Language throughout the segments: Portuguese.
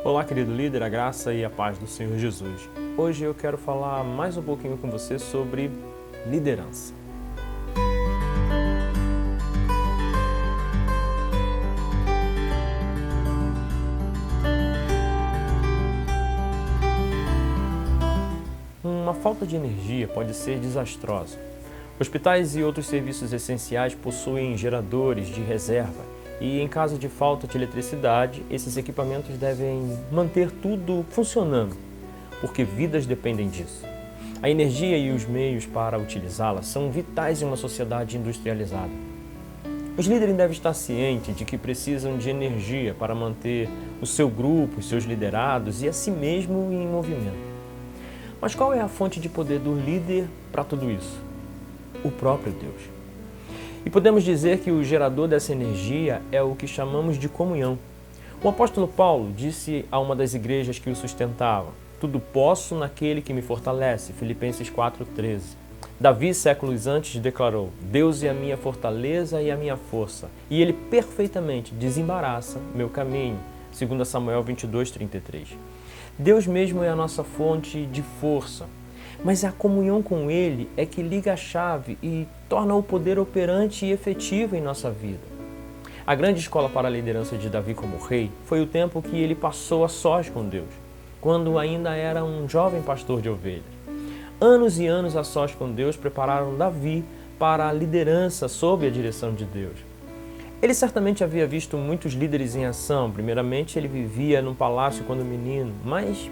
Olá, querido líder, a graça e a paz do Senhor Jesus. Hoje eu quero falar mais um pouquinho com você sobre liderança. Uma falta de energia pode ser desastrosa. Hospitais e outros serviços essenciais possuem geradores de reserva e, em caso de falta de eletricidade, esses equipamentos devem manter tudo funcionando, porque vidas dependem disso. A energia e os meios para utilizá-la são vitais em uma sociedade industrializada. Os líderes devem estar cientes de que precisam de energia para manter o seu grupo, os seus liderados e a si mesmo em movimento. Mas qual é a fonte de poder do líder para tudo isso? O próprio Deus. E podemos dizer que o gerador dessa energia é o que chamamos de comunhão. O apóstolo Paulo disse a uma das igrejas que o sustentava: tudo posso naquele que me fortalece, Filipenses 4,13. Davi, séculos antes, declarou: Deus é a minha fortaleza e a minha força, e Ele perfeitamente desembaraça meu caminho, 2 Samuel 22,33. Deus mesmo é a nossa fonte de força, mas a comunhão com Ele é que liga a chave e torna o poder operante e efetivo em nossa vida. A grande escola para a liderança de Davi como rei foi o tempo que ele passou a sós com Deus, quando ainda era um jovem pastor de ovelhas. Anos e anos a sós com Deus prepararam Davi para a liderança sob a direção de Deus. Ele certamente havia visto muitos líderes em ação. Primeiramente, ele vivia num palácio quando menino, mas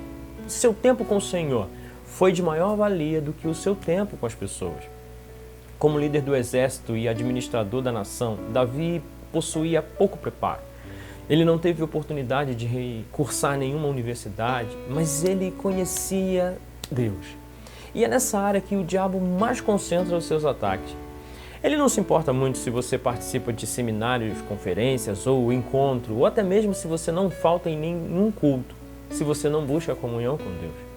seu tempo com o Senhor foi de maior valia do que o seu tempo com as pessoas. Como líder do exército e administrador da nação, Davi possuía pouco preparo. Ele não teve oportunidade de cursar nenhuma universidade, mas ele conhecia Deus. E é nessa área que o diabo mais concentra os seus ataques. Ele não se importa muito se você participa de seminários, conferências ou encontro, ou até mesmo se você não falta em nenhum culto, se você não busca a comunhão com Deus.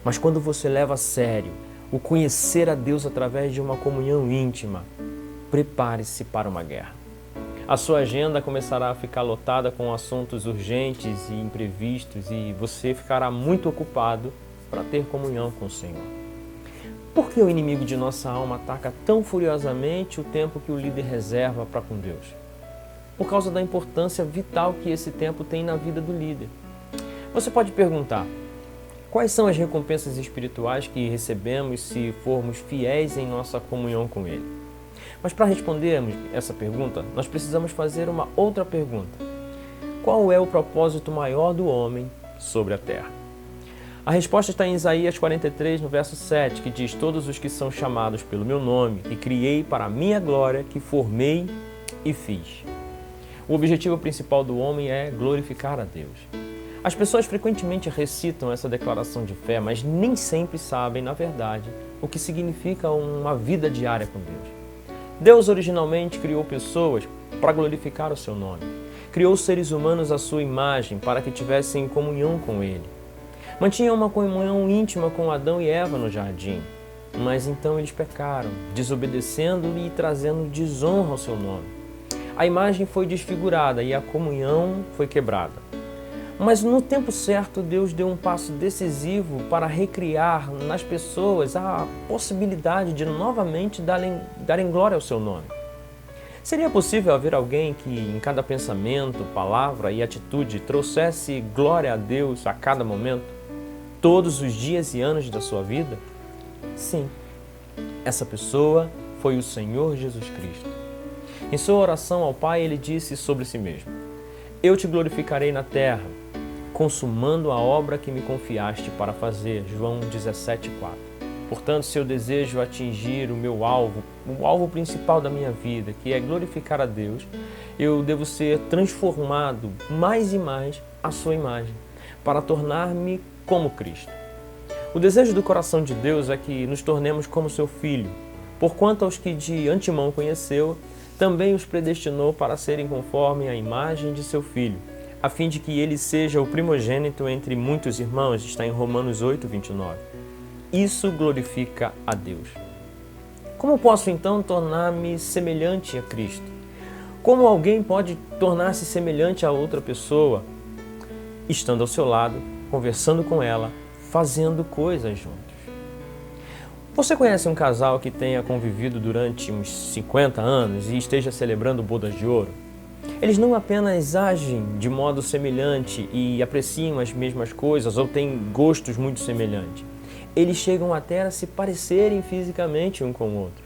Mas quando você leva a sério o conhecer a Deus através de uma comunhão íntima, prepare-se para uma guerra. A sua agenda começará a ficar lotada com assuntos urgentes e imprevistos e você ficará muito ocupado para ter comunhão com o Senhor. Por que o inimigo de nossa alma ataca tão furiosamente o tempo que o líder reserva para com Deus? Por causa da importância vital que esse tempo tem na vida do líder. Você pode perguntar: quais são as recompensas espirituais que recebemos se formos fiéis em nossa comunhão com Ele? Mas para respondermos essa pergunta, nós precisamos fazer uma outra pergunta. Qual é o propósito maior do homem sobre a terra? A resposta está em Isaías 43, no verso 7, que diz: todos os que são chamados pelo meu nome, que criei para a minha glória, que formei e fiz. O objetivo principal do homem é glorificar a Deus. As pessoas frequentemente recitam essa declaração de fé, mas nem sempre sabem, na verdade, o que significa uma vida diária com Deus. Deus originalmente criou pessoas para glorificar o seu nome. Criou seres humanos à sua imagem para que tivessem comunhão com Ele. Mantinha uma comunhão íntima com Adão e Eva no jardim, mas então eles pecaram, desobedecendo e trazendo desonra ao seu nome. A imagem foi desfigurada e a comunhão foi quebrada. Mas no tempo certo, Deus deu um passo decisivo para recriar nas pessoas a possibilidade de novamente darem glória ao seu nome. Seria possível haver alguém que em cada pensamento, palavra e atitude trouxesse glória a Deus a cada momento? Todos os dias e anos da sua vida? Sim, essa pessoa foi o Senhor Jesus Cristo. Em sua oração ao Pai, ele disse sobre si mesmo: eu te glorificarei na terra, consumando a obra que me confiaste para fazer. João 17,4. Portanto, se eu desejo atingir o alvo principal da minha vida, que é glorificar a Deus, eu devo ser transformado mais e mais à sua imagem, para tornar-me como Cristo. O desejo do coração de Deus é que nos tornemos como seu Filho, porquanto aos que de antemão conheceu, também os predestinou para serem conforme a imagem de seu Filho, a fim de que ele seja o primogênito entre muitos irmãos, está em Romanos 8,29. Isso glorifica a Deus. Como posso então tornar-me semelhante a Cristo? Como alguém pode tornar-se semelhante a outra pessoa? estando ao seu lado, conversando com ela, fazendo coisas juntos. Você conhece um casal que tenha convivido durante uns 50 anos e esteja celebrando bodas de ouro? Eles não apenas agem de modo semelhante e apreciam as mesmas coisas ou têm gostos muito semelhantes. Eles chegam até a se parecerem fisicamente um com o outro.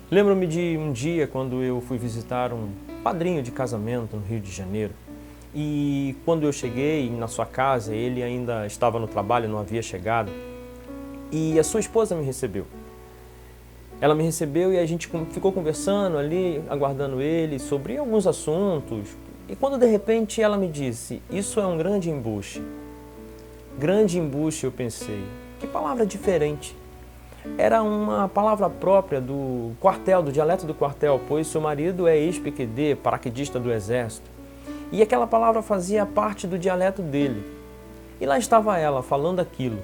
Lembro-me de um dia quando eu fui visitar um padrinho de casamento no Rio de Janeiro. E quando eu cheguei na sua casa, ele ainda estava no trabalho, não havia chegado. E a sua esposa me recebeu. Ela me recebeu e a gente ficou conversando ali, aguardando ele sobre alguns assuntos. E quando de repente ela me disse, isso é um grande embuste. Grande embuste, eu pensei. Que palavra diferente. Era uma palavra própria do quartel, do dialeto do quartel, pois seu marido é ex-PQD, paraquedista do Exército. E aquela palavra fazia parte do dialeto dele. E lá estava ela falando aquilo.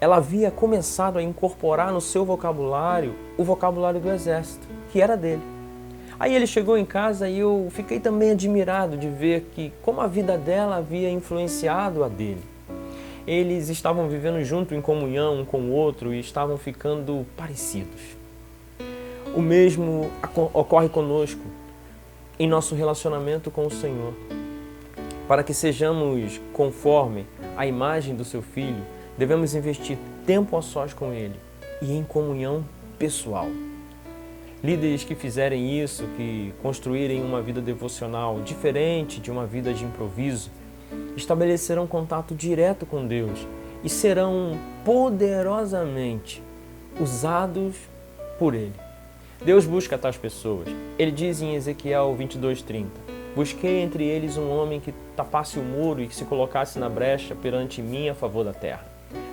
Ela havia começado a incorporar no seu vocabulário o vocabulário do Exército, que era dele. Aí ele chegou em casa e eu fiquei também admirado de ver que como a vida dela havia influenciado a dele. Eles estavam vivendo junto em comunhão um com o outro e estavam ficando parecidos. O mesmo ocorre conosco em nosso relacionamento com o Senhor. Para que sejamos conforme a imagem do seu Filho, devemos investir tempo a sós com Ele e em comunhão pessoal. Líderes que fizerem isso, que construírem uma vida devocional diferente de uma vida de improviso, estabelecerão contato direto com Deus e serão poderosamente usados por Ele. Deus busca tais pessoas. Ele diz em Ezequiel 22:30, busquei entre eles um homem que tapasse o muro e que se colocasse na brecha perante mim a favor da terra,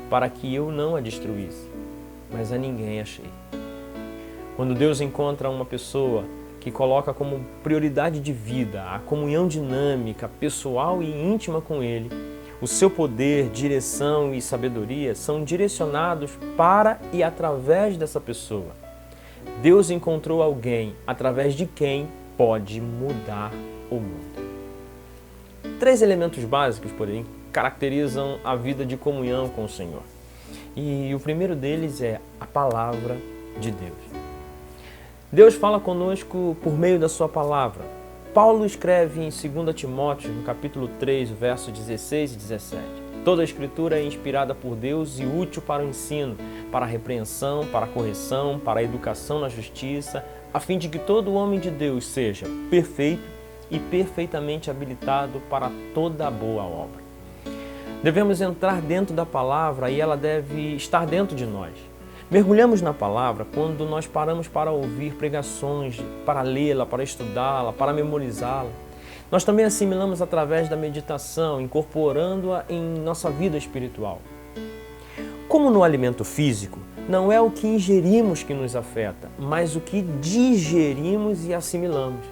para que eu não a destruísse, mas a ninguém achei. Quando Deus encontra uma pessoa que coloca como prioridade de vida a comunhão dinâmica, pessoal e íntima com Ele, o seu poder, direção e sabedoria são direcionados para e através dessa pessoa. Deus encontrou alguém através de quem pode mudar o mundo. 3 elementos básicos, porém, caracterizam a vida de comunhão com o Senhor. E o primeiro deles é a palavra de Deus. Deus fala conosco por meio da sua palavra. Paulo escreve em 2 Timóteo, no capítulo 3, versos 16 e 17. Toda a Escritura é inspirada por Deus e útil para o ensino, para a repreensão, para a correção, para a educação na justiça, a fim de que todo homem de Deus seja perfeito e perfeitamente habilitado para toda boa obra. Devemos entrar dentro da palavra e ela deve estar dentro de nós. Mergulhamos na palavra quando nós paramos para ouvir pregações, para lê-la, para estudá-la, para memorizá-la. Nós também assimilamos através da meditação, incorporando-a em nossa vida espiritual. Como no alimento físico, não é o que ingerimos que nos afeta, mas o que digerimos e assimilamos.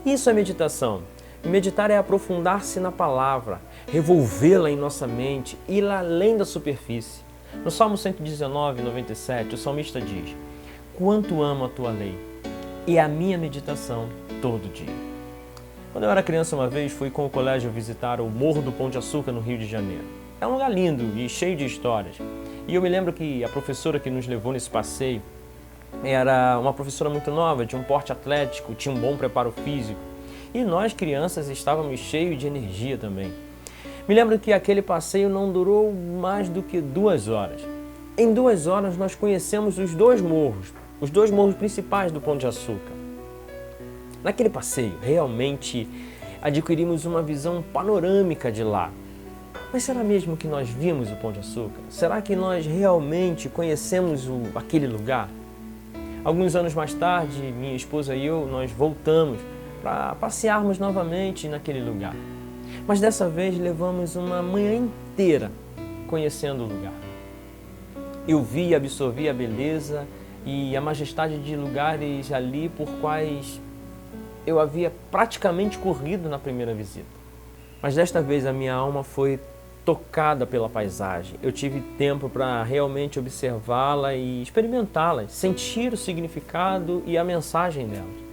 Isso é meditação. Meditar é aprofundar-se na palavra, revolvê-la em nossa mente, ir além da superfície. No Salmo 119, 97, o salmista diz, quanto amo a tua lei e a minha meditação todo dia. Quando eu era criança uma vez, fui com o colégio visitar o Morro do Pão de Açúcar no Rio de Janeiro. É um lugar lindo e cheio de histórias. E eu me lembro que a professora que nos levou nesse passeio era uma professora muito nova, de um porte atlético, tinha um bom preparo físico. E nós, crianças, estávamos cheios de energia também. Me lembro que aquele passeio não durou mais do que 2 horas. Em 2 horas nós conhecemos os 2 morros principais do Pão de Açúcar. Naquele passeio, realmente adquirimos uma visão panorâmica de lá. Mas será mesmo que nós vimos o Pão de Açúcar? Será que nós realmente conhecemos aquele lugar? Alguns anos mais tarde, minha esposa e eu, nós voltamos para passearmos novamente naquele lugar. Mas dessa vez levamos uma manhã inteira conhecendo o lugar. Eu vi e absorvi a beleza e a majestade de lugares ali por quais eu havia praticamente corrido na primeira visita. Mas desta vez a minha alma foi tocada pela paisagem. Eu tive tempo para realmente observá-la e experimentá-la, sentir o significado e a mensagem dela.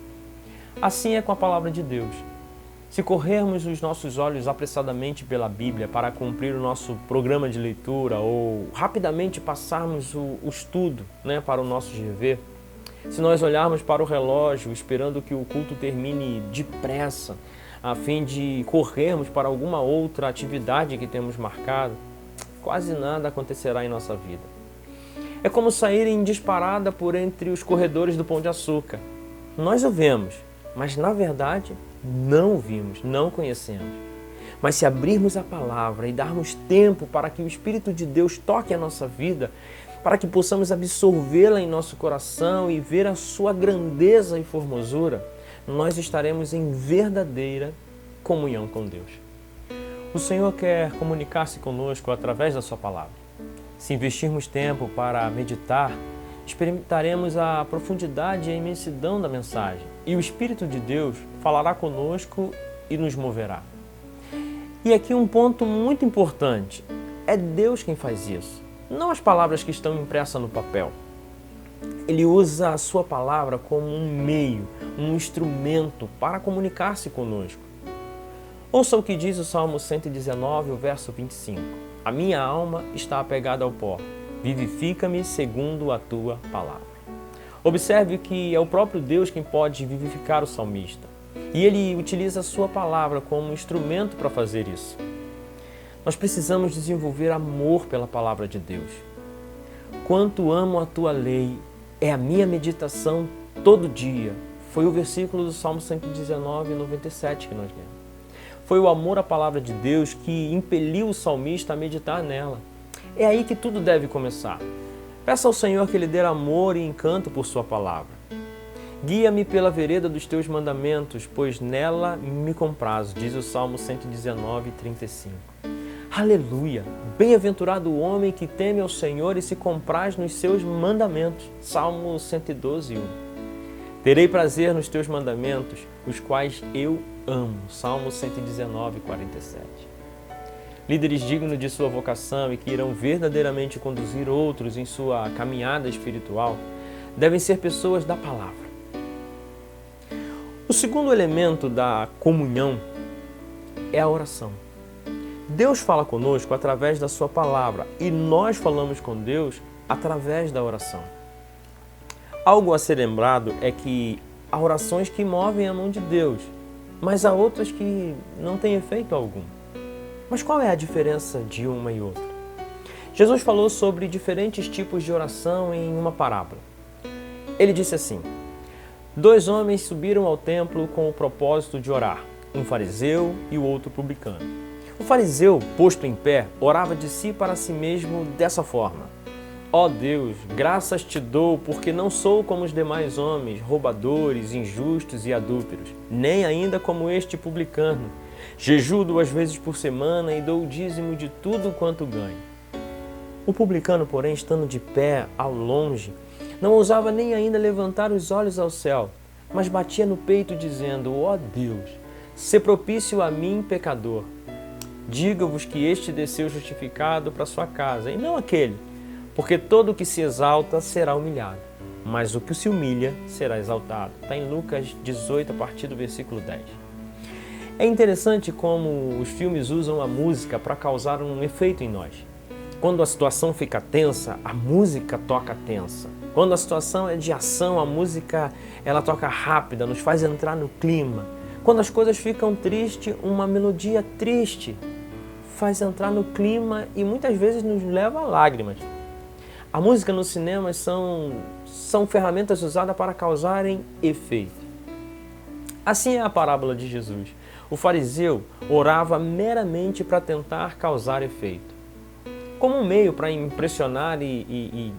Assim é com a palavra de Deus. Se corrermos os nossos olhos apressadamente pela Bíblia para cumprir o nosso programa de leitura ou rapidamente passarmos o estudo, para o nosso dever, se nós olharmos para o relógio esperando que o culto termine depressa, a fim de corrermos para alguma outra atividade que temos marcado, quase nada acontecerá em nossa vida. É como sair em disparada por entre os corredores do Pão de Açúcar. Nós o vemos, mas na verdade não o vimos, não conhecemos. Mas se abrirmos a palavra e darmos tempo para que o Espírito de Deus toque a nossa vida, para que possamos absorvê-la em nosso coração e ver a sua grandeza e formosura, nós estaremos em verdadeira comunhão com Deus. O Senhor quer comunicar-se conosco através da sua palavra. Se investirmos tempo para meditar, experimentaremos a profundidade e a imensidão da mensagem, e o Espírito de Deus falará conosco e nos moverá. E aqui um ponto muito importante: é Deus quem faz isso, não as palavras que estão impressas no papel. Ele usa a sua palavra como um meio, um instrumento para comunicar-se conosco. Ouça o que diz o Salmo 119, o verso 25. A minha alma está apegada ao pó, vivifica-me segundo a tua palavra. Observe que é o próprio Deus quem pode vivificar o salmista, e ele utiliza a sua palavra como instrumento para fazer isso. Nós precisamos desenvolver amor pela palavra de Deus. Quanto amo a tua lei, é a minha meditação todo dia. Foi o versículo do Salmo 119, 97 que nós lemos. Foi o amor à palavra de Deus que impeliu o salmista a meditar nela. É aí que tudo deve começar. Peça ao Senhor que Ele dê amor e encanto por sua palavra. Guia-me pela vereda dos teus mandamentos, pois nela me comprazo, diz o Salmo 119, 35. Aleluia! Bem-aventurado o homem que teme ao Senhor e se compraz nos seus mandamentos. Salmo 112, 1. Terei prazer nos teus mandamentos, os quais eu amo. Salmo 119, 47. Líderes dignos de sua vocação e que irão verdadeiramente conduzir outros em sua caminhada espiritual devem ser pessoas da palavra. O segundo elemento da comunhão é a oração. Deus fala conosco através da sua palavra e nós falamos com Deus através da oração. Algo a ser lembrado é que há orações que movem a mão de Deus, mas há outras que não têm efeito algum. Mas qual é a diferença de uma e outra? Jesus falou sobre diferentes tipos de oração em uma parábola. Ele disse assim: 2 homens subiram ao templo com o propósito de orar, um fariseu e o outro publicano. O fariseu, posto em pé, orava de si para si mesmo dessa forma: ó Deus, graças te dou, porque não sou como os demais homens, roubadores, injustos e adúlteros, nem ainda como este publicano. Jejuo 2 vezes por semana e dou o dízimo de tudo quanto ganho. O publicano, porém, estando de pé ao longe, não ousava nem ainda levantar os olhos ao céu, mas batia no peito dizendo: ó Deus, sê propício a mim, pecador. Diga-vos que este desceu justificado para sua casa, e não aquele, porque todo o que se exalta será humilhado, mas o que se humilha será exaltado. Está em Lucas 18, a partir do versículo 10. É interessante como os filmes usam a música para causar um efeito em nós. Quando a situação fica tensa, a música toca tensa. Quando a situação é de ação, a música ela toca rápida, nos faz entrar no clima. Quando as coisas ficam tristes, uma melodia triste faz entrar no clima e muitas vezes nos leva a lágrimas. A música nos cinemas são ferramentas usadas para causarem efeito. Assim é a parábola de Jesus. O fariseu orava meramente para tentar causar efeito, como um meio para impressionar e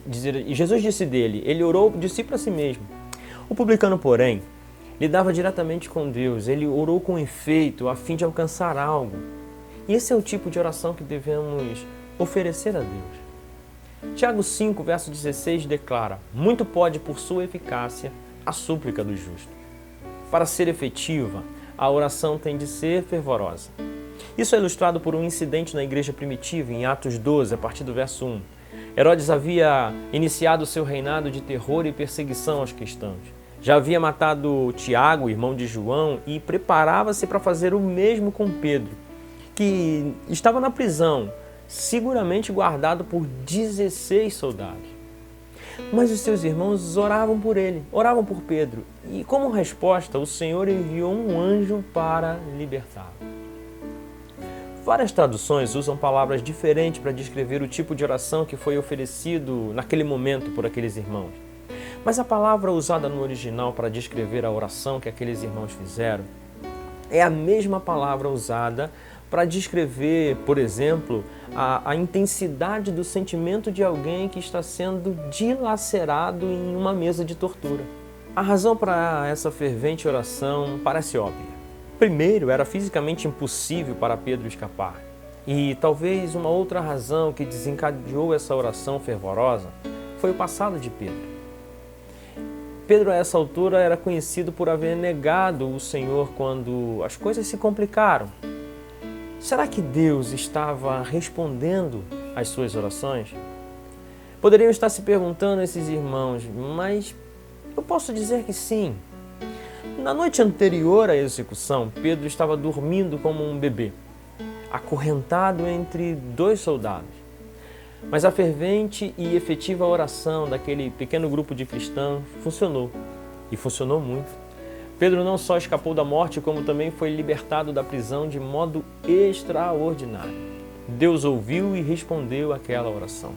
dizer. E Jesus disse dele, ele orou de si para si mesmo. O publicano, porém, lidava diretamente com Deus, ele orou com efeito a fim de alcançar algo. E esse é o tipo de oração que devemos oferecer a Deus. Tiago 5, verso 16 declara: muito pode por sua eficácia a súplica do justo. Para ser efetiva, a oração tem de ser fervorosa. Isso é ilustrado por um incidente na igreja primitiva, em Atos 12, a partir do verso 1. Herodes havia iniciado seu reinado de terror e perseguição aos cristãos. Já havia matado Tiago, irmão de João, e preparava-se para fazer o mesmo com Pedro, que estava na prisão, seguramente guardado por 16 soldados. Mas os seus irmãos oravam por ele, oravam por Pedro, e como resposta, o Senhor enviou um anjo para libertá-lo. Várias traduções usam palavras diferentes para descrever o tipo de oração que foi oferecido naquele momento por aqueles irmãos. Mas a palavra usada no original para descrever a oração que aqueles irmãos fizeram é a mesma palavra usada para descrever, por exemplo, a intensidade do sentimento de alguém que está sendo dilacerado em uma mesa de tortura. A razão para essa fervente oração parece óbvia. Primeiro, era fisicamente impossível para Pedro escapar. E talvez uma outra razão que desencadeou essa oração fervorosa foi o passado de Pedro. Pedro, a essa altura, era conhecido por haver negado o Senhor quando as coisas se complicaram. Será que Deus estava respondendo às suas orações? Poderiam estar se perguntando esses irmãos, mas eu posso dizer que sim. Na noite anterior à execução, Pedro estava dormindo como um bebê, acorrentado entre 2 soldados. Mas a fervente e efetiva oração daquele pequeno grupo de cristãos funcionou, e funcionou muito. Pedro não só escapou da morte, como também foi libertado da prisão de modo extraordinário. Deus ouviu e respondeu àquela oração.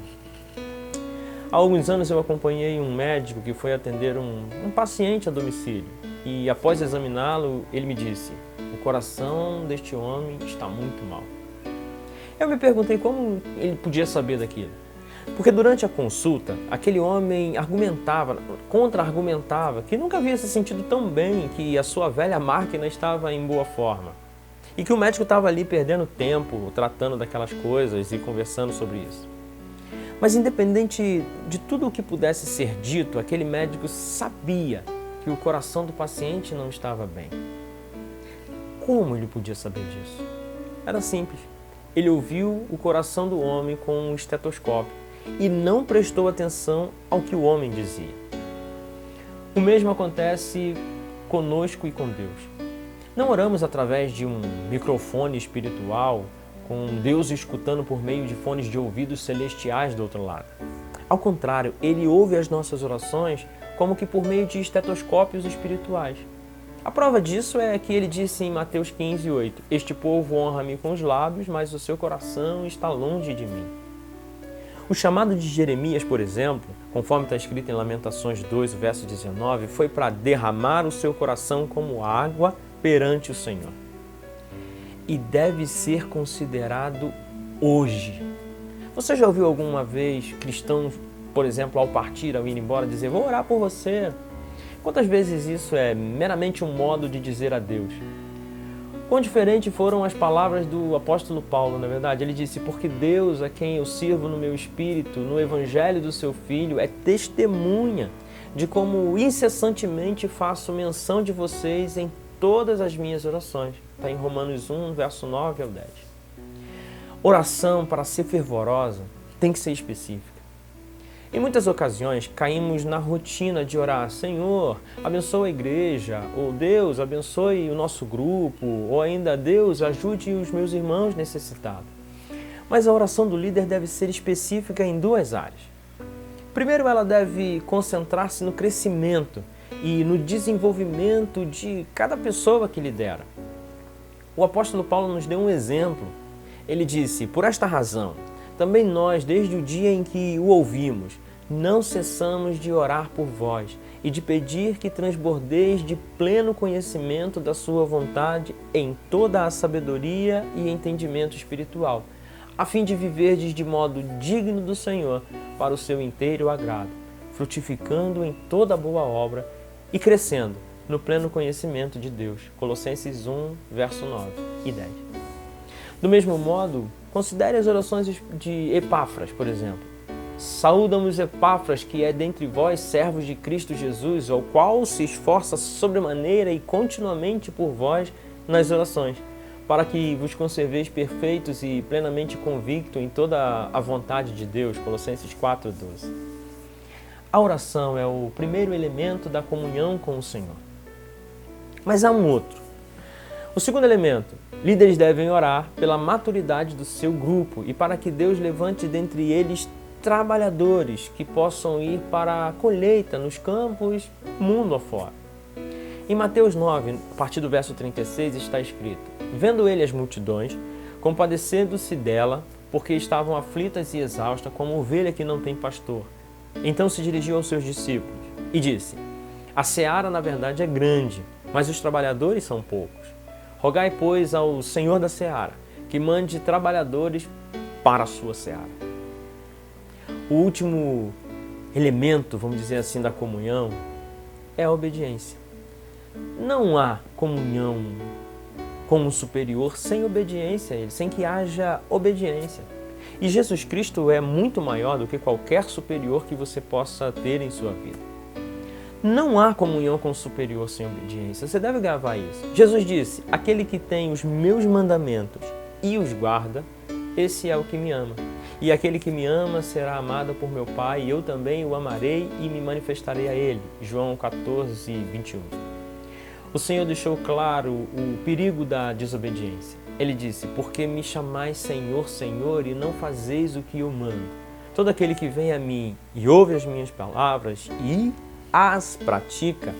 Há alguns anos eu acompanhei um médico que foi atender um paciente a domicílio, e após examiná-lo, ele me disse: o coração deste homem está muito mal. Eu me perguntei como ele podia saber daquilo. Porque durante a consulta, aquele homem contra-argumentava que nunca havia se sentido tão bem, que a sua velha máquina estava em boa forma. E que o médico estava ali perdendo tempo, tratando daquelas coisas e conversando sobre isso. Mas independente de tudo o que pudesse ser dito, aquele médico sabia que o coração do paciente não estava bem. Como ele podia saber disso? Era simples. Ele ouviu o coração do homem com um estetoscópio e não prestou atenção ao que o homem dizia. O mesmo acontece conosco e com Deus. Não oramos através de um microfone espiritual, com Deus escutando por meio de fones de ouvidos celestiais do outro lado. Ao contrário, Ele ouve as nossas orações como que por meio de estetoscópios espirituais. A prova disso é que ele disse em Mateus 15:8, este povo honra-me com os lábios, mas o seu coração está longe de mim. O chamado de Jeremias, por exemplo, conforme está escrito em Lamentações 2, verso 19, foi para derramar o seu coração como água perante o Senhor. E deve ser considerado hoje. Você já ouviu alguma vez cristãos, por exemplo, ao partir, ao ir embora, dizer: vou orar por você? Quantas vezes isso é meramente um modo de dizer adeus? Quão diferente foram as palavras do apóstolo Paulo, na verdade. Ele disse: porque Deus, a quem eu sirvo no meu espírito, no evangelho do seu Filho, é testemunha de como incessantemente faço menção de vocês em todas as minhas orações. Está em Romanos 1, verso 9 ao 10. Oração, para ser fervorosa, tem que ser específica. Em muitas ocasiões, caímos na rotina de orar: Senhor, abençoa a igreja, ou Deus, abençoe o nosso grupo, ou ainda Deus, ajude os meus irmãos necessitados. Mas a oração do líder deve ser específica em 2 áreas. Primeiro, ela deve concentrar-se no crescimento e no desenvolvimento de cada pessoa que lidera. O apóstolo Paulo nos deu um exemplo. Ele disse: por esta razão, também nós, desde o dia em que o ouvimos, não cessamos de orar por vós e de pedir que transbordeis de pleno conhecimento da sua vontade em toda a sabedoria e entendimento espiritual, a fim de viverdes de modo digno do Senhor para o seu inteiro agrado, frutificando em toda boa obra e crescendo no pleno conhecimento de Deus. Colossenses 1, verso 9 e 10. Do mesmo modo, considere as orações de Epáfras, por exemplo. Saúdamos Epáfras, que é dentre vós servos de Cristo Jesus, ao qual se esforça sobremaneira e continuamente por vós nas orações, para que vos conserveis perfeitos e plenamente convictos em toda a vontade de Deus. Colossenses 4:12. A oração é o primeiro elemento da comunhão com o Senhor. Mas há um outro. O segundo elemento, líderes devem orar pela maturidade do seu grupo e para que Deus levante dentre eles trabalhadores que possam ir para a colheita nos campos, mundo afora. Em Mateus 9, a partir do verso 36, está escrito: Vendo ele as multidões, compadecendo-se dela, porque estavam aflitas e exaustas, como ovelha que não tem pastor. Então se dirigiu aos seus discípulos e disse: A seara, na verdade, é grande, mas os trabalhadores são poucos. Rogai, pois, ao Senhor da seara, que mande trabalhadores para a sua seara. O último elemento, vamos dizer assim, da comunhão é a obediência. Não há comunhão com o superior sem obediência a ele, sem que haja obediência. E Jesus Cristo é muito maior do que qualquer superior que você possa ter em sua vida. Não há comunhão com o superior sem obediência. Você deve gravar isso. Jesus disse: Aquele que tem os meus mandamentos e os guarda, esse é o que me ama. E aquele que me ama será amado por meu Pai, e eu também o amarei e me manifestarei a ele. João 14, 21. O Senhor deixou claro o perigo da desobediência. Ele disse: Porque me chamais Senhor, Senhor, e não fazeis o que eu mando. Todo aquele que vem a mim e ouve as minhas palavras e as pratica,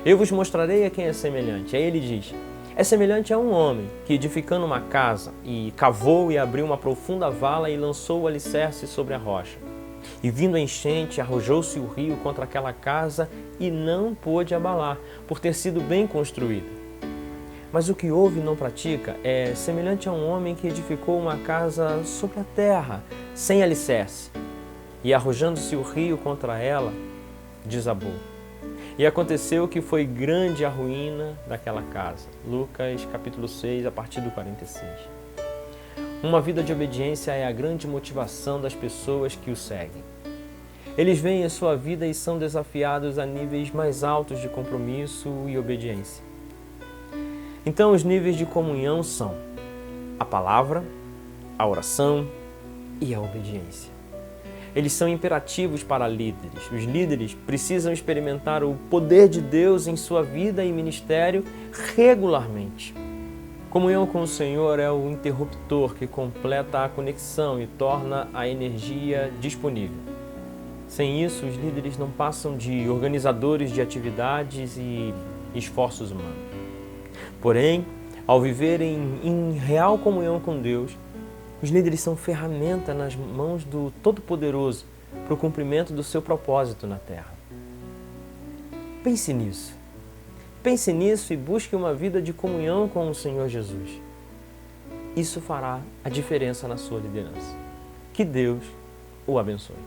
eu vos mostrarei a quem é semelhante. Aí ele diz: é semelhante a um homem que, edificando uma casa, e cavou e abriu uma profunda vala e lançou o alicerce sobre a rocha. E vindo a enchente, arrojou-se o rio contra aquela casa e não pôde abalar, por ter sido bem construída. Mas o que ouve e não pratica é semelhante a um homem que edificou uma casa sobre a terra, sem alicerce. E arrojando-se o rio contra ela, desabou. E aconteceu que foi grande a ruína daquela casa. Lucas capítulo 6, a partir do 46. Uma vida de obediência é a grande motivação das pessoas que o seguem. Eles veem a sua vida e são desafiados a níveis mais altos de compromisso e obediência. Então, os níveis de comunhão são a palavra, a oração e a obediência. Eles são imperativos para líderes. Os líderes precisam experimentar o poder de Deus em sua vida e ministério regularmente. Comunhão com o Senhor é o interruptor que completa a conexão e torna a energia disponível. Sem isso, os líderes não passam de organizadores de atividades e esforços humanos. Porém, ao viverem em real comunhão com Deus, os líderes são ferramenta nas mãos do Todo-Poderoso para o cumprimento do seu propósito na Terra. Pense nisso. Pense nisso e busque uma vida de comunhão com o Senhor Jesus. Isso fará a diferença na sua liderança. Que Deus o abençoe.